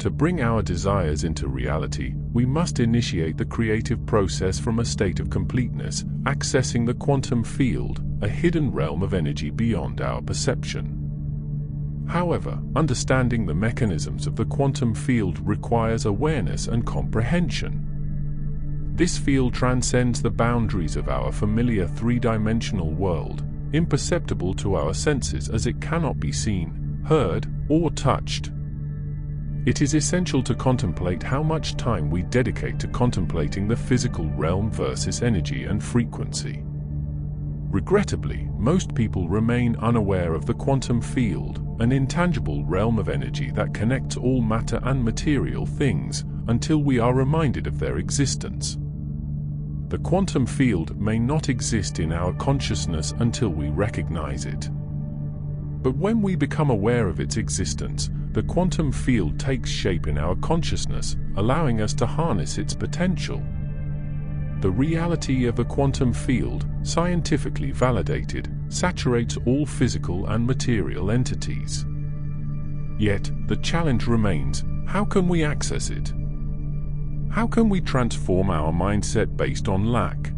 To bring our desires into reality, we must initiate the creative process from a state of completeness, accessing the quantum field, a hidden realm of energy beyond our perception. However, understanding the mechanisms of the quantum field requires awareness and comprehension. This field transcends the boundaries of our familiar three-dimensional world, imperceptible to our senses as it cannot be seen, heard, or touched. It is essential to contemplate how much time we dedicate to contemplating the physical realm versus energy and frequency. Regrettably, most people remain unaware of the quantum field, an intangible realm of energy that connects all matter and material things, until we are reminded of their existence. The quantum field may not exist in our consciousness until we recognize it. But when we become aware of its existence, the quantum field takes shape in our consciousness, allowing us to harness its potential. The reality of a quantum field, scientifically validated, saturates all physical and material entities. Yet, the challenge remains: how can we access it? How can we transform our mindset based on lack?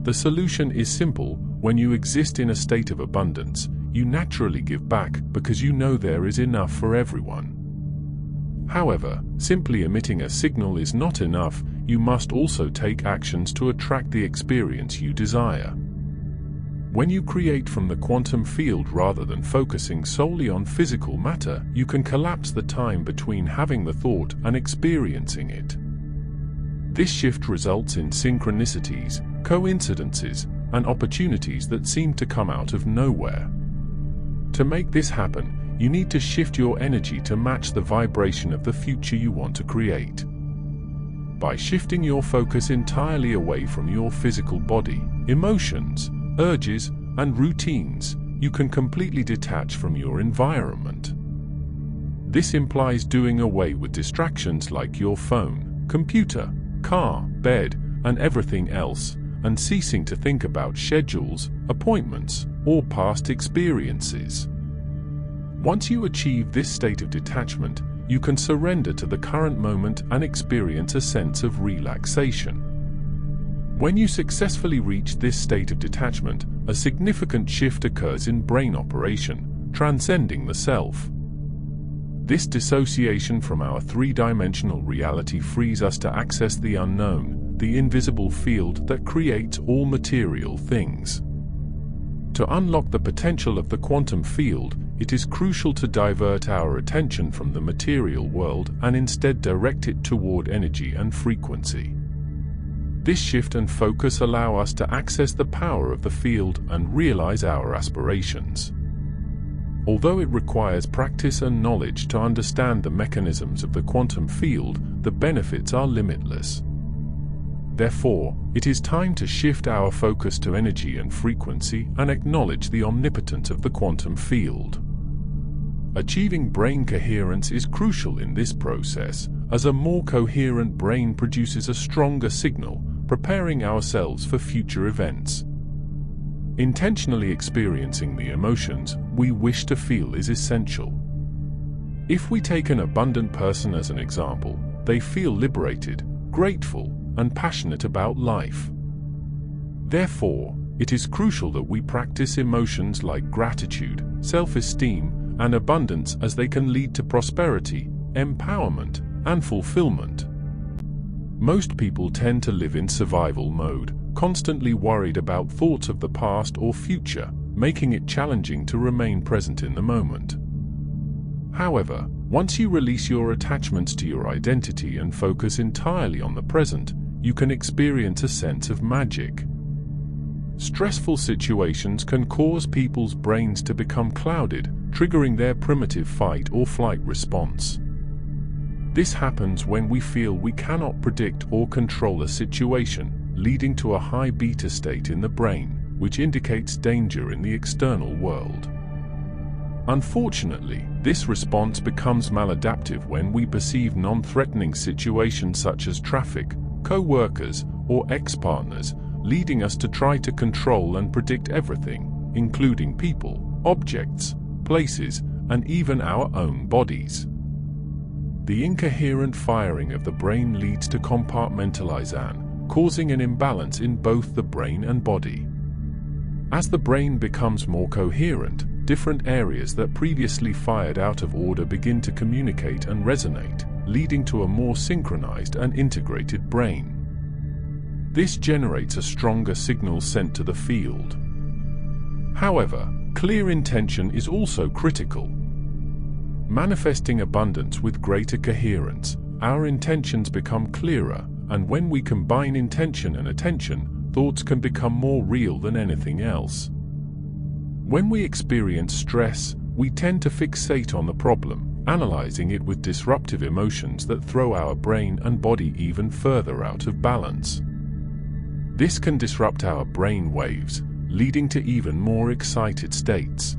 The solution is simple: when you exist in a state of abundance, you naturally give back because you know there is enough for everyone. However, simply emitting a signal is not enough. You must also take actions to attract the experience you desire. When you create from the quantum field rather than focusing solely on physical matter, you can collapse the time between having the thought and experiencing it. This shift results in synchronicities, coincidences, and opportunities that seem to come out of nowhere. To make this happen, you need to shift your energy to match the vibration of the future you want to create. By shifting your focus entirely away from your physical body, emotions, urges, and routines, you can completely detach from your environment. This implies doing away with distractions like your phone, computer, car, bed, and everything else, and ceasing to think about schedules, appointments, or past experiences. Once you achieve this state of detachment, you can surrender to the current moment and experience a sense of relaxation. When you successfully reach this state of detachment, a significant shift occurs in brain operation, transcending the self. This dissociation from our three-dimensional reality frees us to access the unknown, the invisible field that creates all material things. To unlock the potential of the quantum field, it is crucial to divert our attention from the material world and instead direct it toward energy and frequency. This shift and focus allow us to access the power of the field and realize our aspirations. Although it requires practice and knowledge to understand the mechanisms of the quantum field, the benefits are limitless. Therefore, it is time to shift our focus to energy and frequency and acknowledge the omnipotence of the quantum field. Achieving brain coherence is crucial in this process, as a more coherent brain produces a stronger signal, preparing ourselves for future events. Intentionally experiencing the emotions we wish to feel is essential. If we take an abundant person as an example, they feel liberated, grateful, and passionate about life. Therefore, it is crucial that we practice emotions like gratitude, self-esteem, and abundance, as they can lead to prosperity, empowerment, and fulfillment. Most people tend to live in survival mode, constantly worried about thoughts of the past or future, making it challenging to remain present in the moment. However, once you release your attachments to your identity and focus entirely on the present, you can experience a sense of magic. Stressful situations can cause people's brains to become clouded, triggering their primitive fight or flight response. This happens when we feel we cannot predict or control a situation, leading to a high beta state in the brain, which indicates danger in the external world. Unfortunately, this response becomes maladaptive when we perceive non-threatening situations such as traffic, co-workers, or ex-partners, leading us to try to control and predict everything, including people, objects, places, and even our own bodies. the incoherent firing of the brain leads to compartmentalization, causing an imbalance in both the brain and body. As the brain becomes more coherent, different areas that previously fired out of order begin to communicate and resonate, leading to a more synchronized and integrated brain. This generates a stronger signal sent to the field. However, clear intention is also critical. Manifesting abundance with greater coherence, our intentions become clearer, and when we combine intention and attention, thoughts can become more real than anything else. When we experience stress, we tend to fixate on the problem, analyzing it with disruptive emotions that throw our brain and body even further out of balance. This can disrupt our brain waves, leading to even more excited states.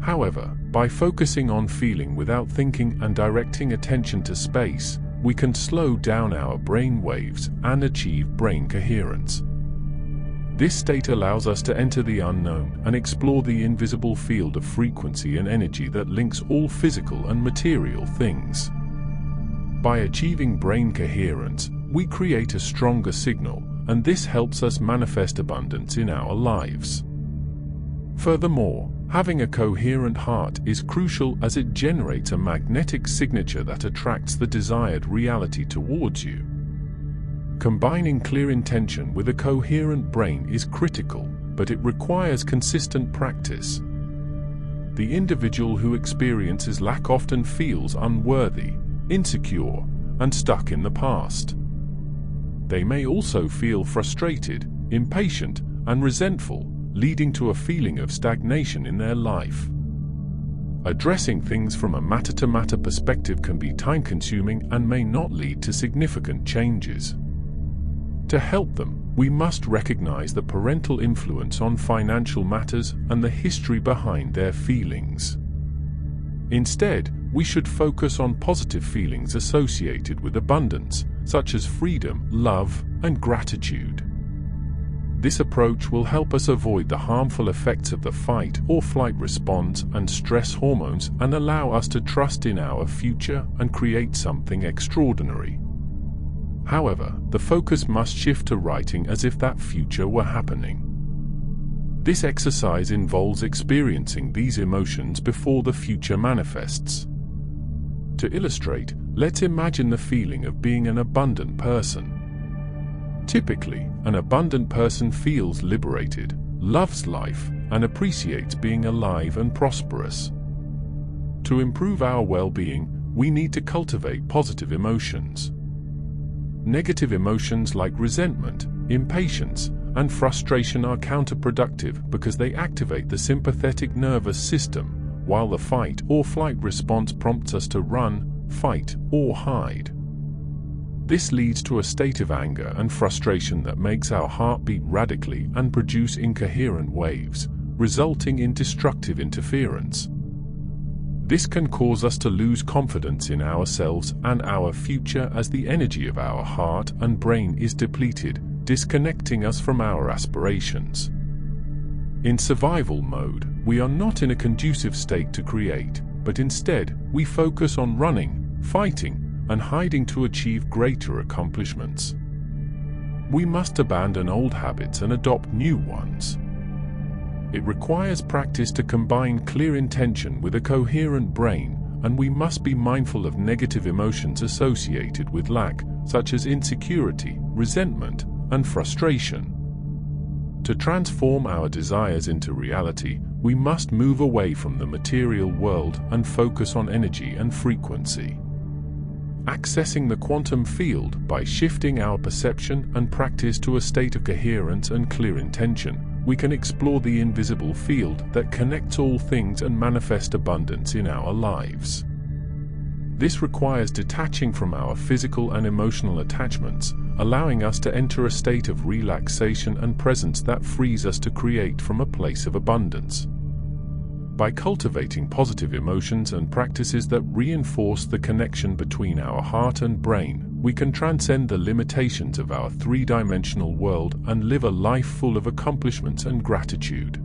However, by focusing on feeling without thinking and directing attention to space, we can slow down our brain waves and achieve brain coherence. This state allows us to enter the unknown and explore the invisible field of frequency and energy that links all physical and material things. By achieving brain coherence, we create a stronger signal, and this helps us manifest abundance in our lives. Furthermore, having a coherent heart is crucial as it generates a magnetic signature that attracts the desired reality towards you. Combining clear intention with a coherent brain is critical, but it requires consistent practice. The individual who experiences lack often feels unworthy, insecure, and stuck in the past. They may also feel frustrated, impatient, and resentful, leading to a feeling of stagnation in their life. Addressing things from a matter-to-matter perspective can be time-consuming and may not lead to significant changes. To help them, we must recognize the parental influence on financial matters and the history behind their feelings. Instead, we should focus on positive feelings associated with abundance, such as freedom, love, and gratitude. This approach will help us avoid the harmful effects of the fight or flight response and stress hormones and allow us to trust in our future and create something extraordinary. However, the focus must shift to writing as if that future were happening. This exercise involves experiencing these emotions before the future manifests. To illustrate, let's imagine the feeling of being an abundant person. Typically, an abundant person feels liberated, loves life, and appreciates being alive and prosperous. To improve our well-being, we need to cultivate positive emotions. Negative emotions like resentment, impatience, and frustration are counterproductive because they activate the sympathetic nervous system, while the fight or flight response prompts us to run, fight, or hide. This leads to a state of anger and frustration that makes our heart beat radically and produce incoherent waves, resulting in destructive interference. This can cause us to lose confidence in ourselves and our future as the energy of our heart and brain is depleted, disconnecting us from our aspirations. In survival mode, we are not in a conducive state to create, but instead, we focus on running, fighting, and hiding to achieve greater accomplishments. We must abandon old habits and adopt new ones. It requires practice to combine clear intention with a coherent brain, and we must be mindful of negative emotions associated with lack, such as insecurity, resentment, and frustration. To transform our desires into reality, we must move away from the material world and focus on energy and frequency. Accessing the quantum field by shifting our perception and practice to a state of coherence and clear intention, we can explore the invisible field that connects all things and manifest abundance in our lives. This requires detaching from our physical and emotional attachments, allowing us to enter a state of relaxation and presence that frees us to create from a place of abundance. By cultivating positive emotions and practices that reinforce the connection between our heart and brain, we can transcend the limitations of our three-dimensional world and live a life full of accomplishments and gratitude.